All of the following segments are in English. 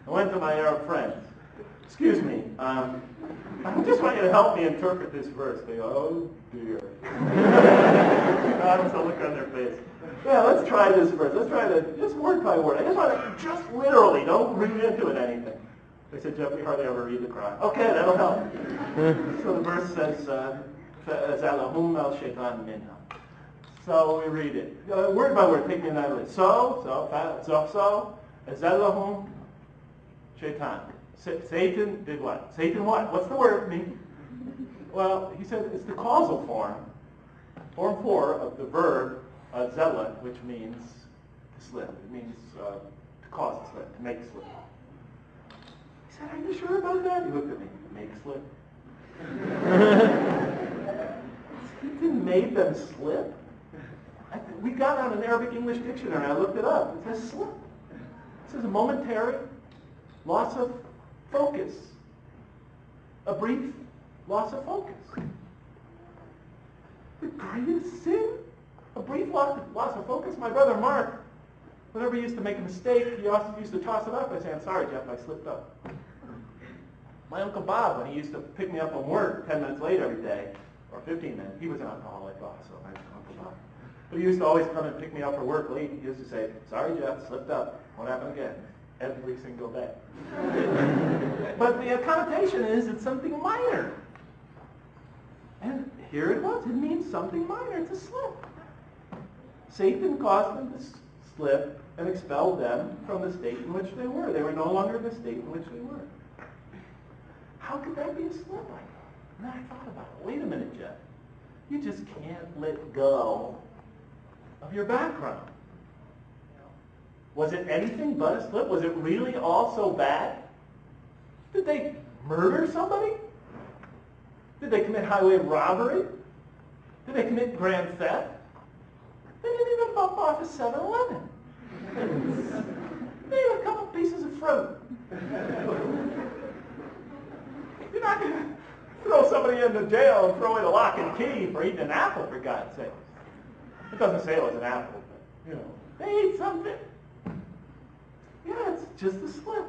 I went to my Arab friends. Excuse me, I just want you to help me interpret this verse. They go, oh dear. Notice the look on their face. Yeah, let's try this verse. Let's try it just word by word. I just want to, just literally, don't read into it anything. They said, Jeff, we hardly ever read the Quran. Okay, that'll help. So the verse says, فَأَزَلَهُمْ الشَّيْطَانُ مِنْهَا. So we read it. Word by word, take me in that way. So, أَزَلَهُمْ shaitan. Satan did what? Satan what? What's the word mean? Well, he said it's the causal form, form 4 of the verb zella, which means to slip. It means to cause a slip, to make slip. He said, are you sure about that? He looked at me. Make slip? Satan made them slip? We got on an Arabic English dictionary. I looked it up. It says slip. It says a momentary loss of focus. A brief loss of focus. The greatest sin? A brief loss of focus? My brother Mark, whenever he used to make a mistake, he also used to toss it up by saying, I'm sorry, Jeff, I slipped up. My Uncle Bob, when he used to pick me up from work 10 minutes late every day, or 15 minutes, he was an alcoholic also, my Uncle Bob. But he used to always come and pick me up for work late. He used to say, sorry, Jeff, slipped up. Won't happen again. Every single day. But the connotation is it's something minor. And here it was. It means something minor. It's a slip. Satan caused them to slip and expelled them from the state in which they were. They were no longer in the state in which they were. How could that be a slip? And then I thought about it. Wait a minute, Jeff. You just can't let go of your background. Was it anything but a slip? Was it really all so bad? Did they murder somebody? Did they commit highway robbery? Did they commit grand theft? They didn't even bump off a 7-Eleven. They had a couple pieces of fruit. You're not going to throw somebody into jail and throw in a lock and key for eating an apple, for God's sake. It doesn't say it was an apple, but, they ate something. Yeah, it's just a slip.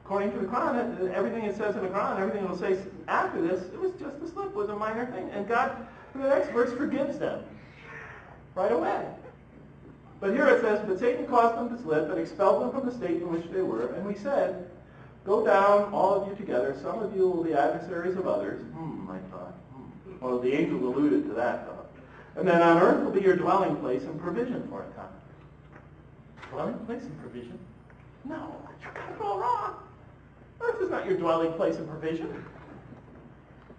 According to the Quran, everything it says in the Quran, everything it will say after this, it was just a slip, it was a minor thing. And God, in the next verse, forgives them right away. But here it says, but Satan caused them to slip and expelled them from the state in which they were. And we said, go down, all of you together. Some of you will be adversaries of others. I thought. Well, the angels alluded to that, though. And then on earth will be your dwelling place and provision for a time. Dwelling place and provision? No, you got it all wrong. Earth is not your dwelling place and provision.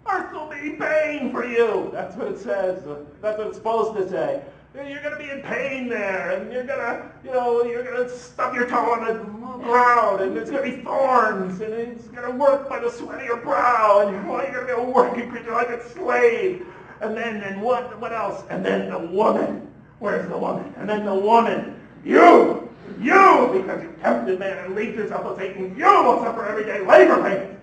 Earth will be pain for you. That's what it says. That's what it's supposed to say. You're going to be in pain there, and you're going to stub your toe on the ground, and there's going to be thorns, and it's going to work by the sweat of your brow, and you're going to be a working creature like a slave. And then what else? And then the woman. Where's the woman? And then the woman. You, because you tempted man and leagued yourself with Satan, you will suffer everyday labor pains.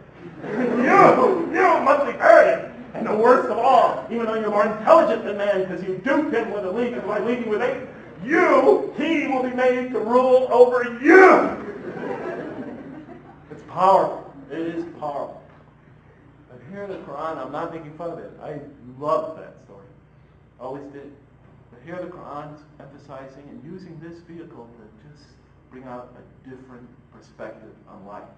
You, monthly period. And the worst of all, even though you're more intelligent than man, because you duped him with a league by leaguing with Satan, he will be made to rule over you. It's powerful. It is powerful. But here in the Quran, I'm not making fun of it. I love that story. Always did. But here the Quran's emphasizing and using this vehicle to just bring out a different perspective on life.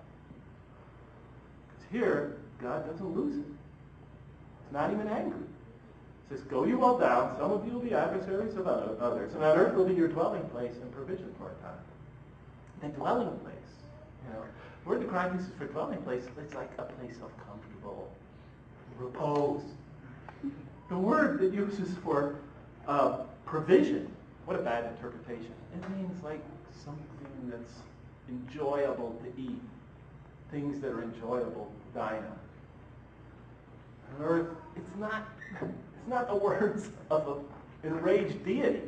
Because here, God doesn't lose it. It's not even angry. It says, go you all down, some of you will be adversaries of others, and on earth will be your dwelling place and provision for a time. The dwelling place, the word the Quran uses for dwelling place, it's like a place of comfortable repose. The word that uses for provision, what a bad interpretation. It means like something that's enjoyable to eat, things that are enjoyable to dine on. On earth, it's not the words of an enraged deity.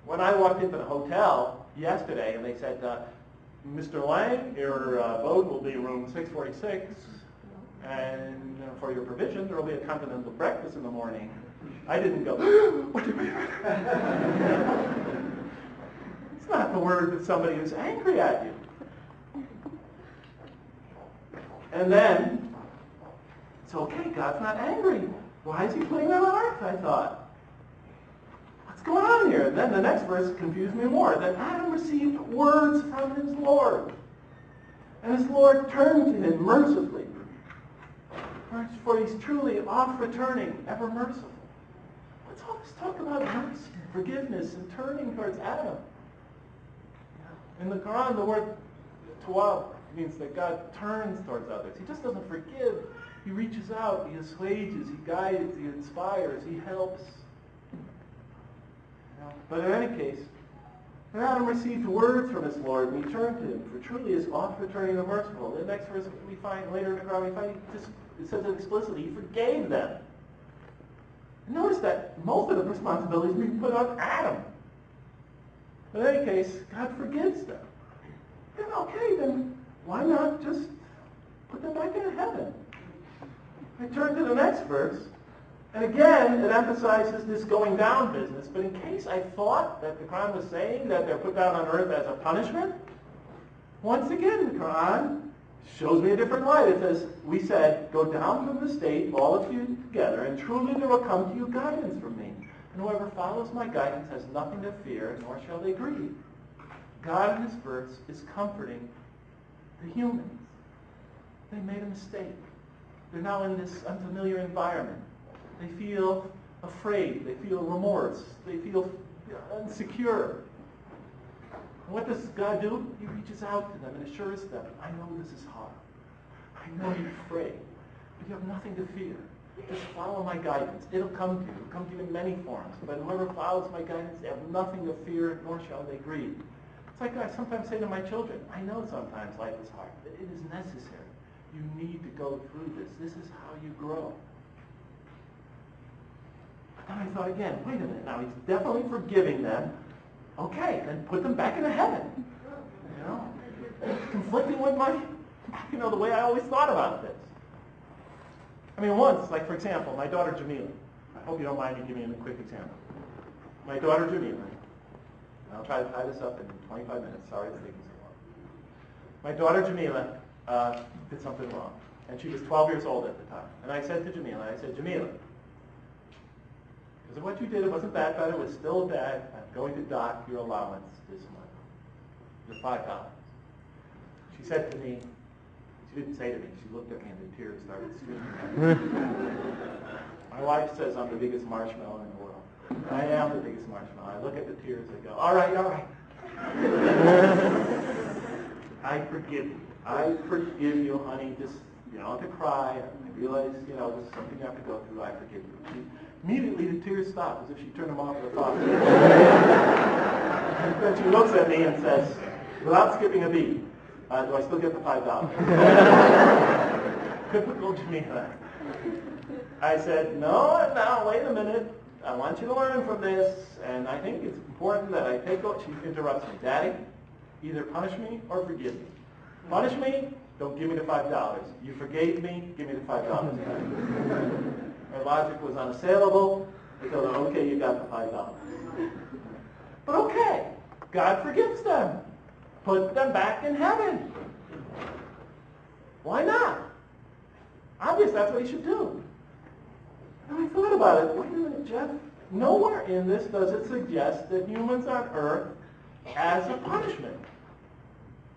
When I walked into the hotel yesterday and they said, Mr. Lang, your boat will be room 646, and for your provision, there will be a continental breakfast in the morning. I didn't go, what do you mean? It's not the word of somebody who's angry at you. And then, it's okay, God's not angry. Why is he putting them on earth, I thought? What's going on here? And then the next verse confused me more. Then Adam received words from his Lord. And his Lord turned to him mercifully. For he's truly oft-returning, ever merciful. What's all this talk about mercy, forgiveness, and turning towards Adam? In the Quran, the word tawab means that God turns towards others. He just doesn't forgive. He reaches out, he assuages, he guides, he inspires, he helps. But in any case, Adam received words from his Lord, and he turned to him, for truly is oft-returning and merciful. The next verse we find later in the Quran, it says it explicitly, he forgave them. And notice that most of the responsibilities we put on Adam. But in any case, God forgives them. Then okay, then why not just put them back into heaven? I turn to the next verse, and again, it emphasizes this going down business, but in case I thought that the Quran was saying that they're put down on earth as a punishment, once again, the Quran shows me a different light. It says, we said, go down from the state, all of you together, and truly there will come to you guidance from me. And whoever follows my guidance has nothing to fear, nor shall they grieve. God in this verse is comforting the humans. They made a mistake. They're now in this unfamiliar environment. They feel afraid. They feel remorse. They feel insecure. And what does God do? He reaches out to them and assures them, I know this is hard. I know you're afraid. But you have nothing to fear. Just follow my guidance. It'll come to you. It'll come to you in many forms. But whoever follows my guidance, they have nothing to fear, nor shall they grieve. It's like I sometimes say to my children, I know sometimes life is hard, but it is necessary. You need to go through this. This is how you grow. But then I thought again, wait a minute, now he's definitely forgiving them. Okay, then put them back into heaven. You know? It's conflicting with my, the way I always thought about this. I mean, once, like for example, my daughter Jamila. I hope you don't mind me giving you a quick example. My daughter Jamila, and I'll try to tie this up in 25 minutes. Sorry it's taking so long. My daughter Jamila did something wrong. And she was 12 years old at the time. And I said to Jamila, Jamila, because of what you did, it wasn't that bad, it was still bad. I'm going to dock your allowance this month. Your $5. She said to me, she didn't say to me, she looked at me and the tears started streaming. My wife says I'm the biggest marshmallow in the world. I am the biggest marshmallow. I look at the tears and go, all right. I forgive you. I forgive you, honey. Just, you don't have to cry. I realize, this is something you have to go through. I forgive you. Immediately the tears stop, as if she turned them off with a faucet. Then she looks at me and says, without skipping a beat, do I still get the $5? Typical Jamila. I said, no, now, wait a minute. I want you to learn from this, and I think it's important that I take what she interrupts me. Daddy, either punish me or forgive me. Punish me, don't give me the $5. You forgave me, give me the $5 back. Her logic was unassailable. I told her, okay, you got the $5. But okay, God forgives them. Put them back in heaven. Why not? Obviously, that's what he should do. And I thought about it. Wait a minute, Jeff. Nowhere in this does it suggest that humans on earth as a punishment.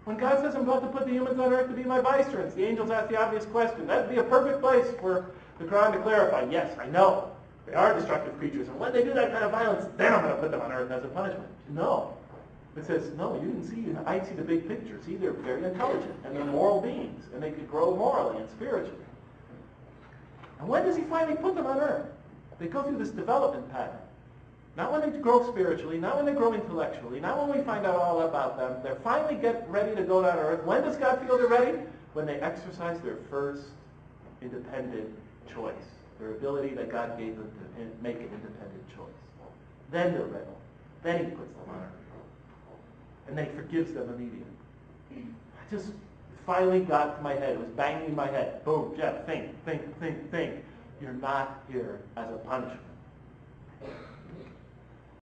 When God says, I'm about to put the humans on earth to be my vicegerents, the angels ask the obvious question. That would be a perfect place for the Quran to clarify, yes, I know, they are destructive creatures, and when they do that kind of violence, then I'm going to put them on earth as a punishment. No. It says, no, you didn't see, I see the big picture. See, they're very intelligent, and they're moral beings, and they could grow morally and spiritually. And when does he finally put them on earth? They go through this development pattern. Not when they grow spiritually, not when they grow intellectually, not when we find out all about them. They're finally get ready to go down to earth. When does God feel they're ready? When they exercise their first independent choice, their ability that God gave them to make an independent choice. Then they're ready. Then he puts them on earth. And then he forgives them immediately. I just finally got to my head. It was banging in my head. Boom, Jeff, think. You're not here as a punishment.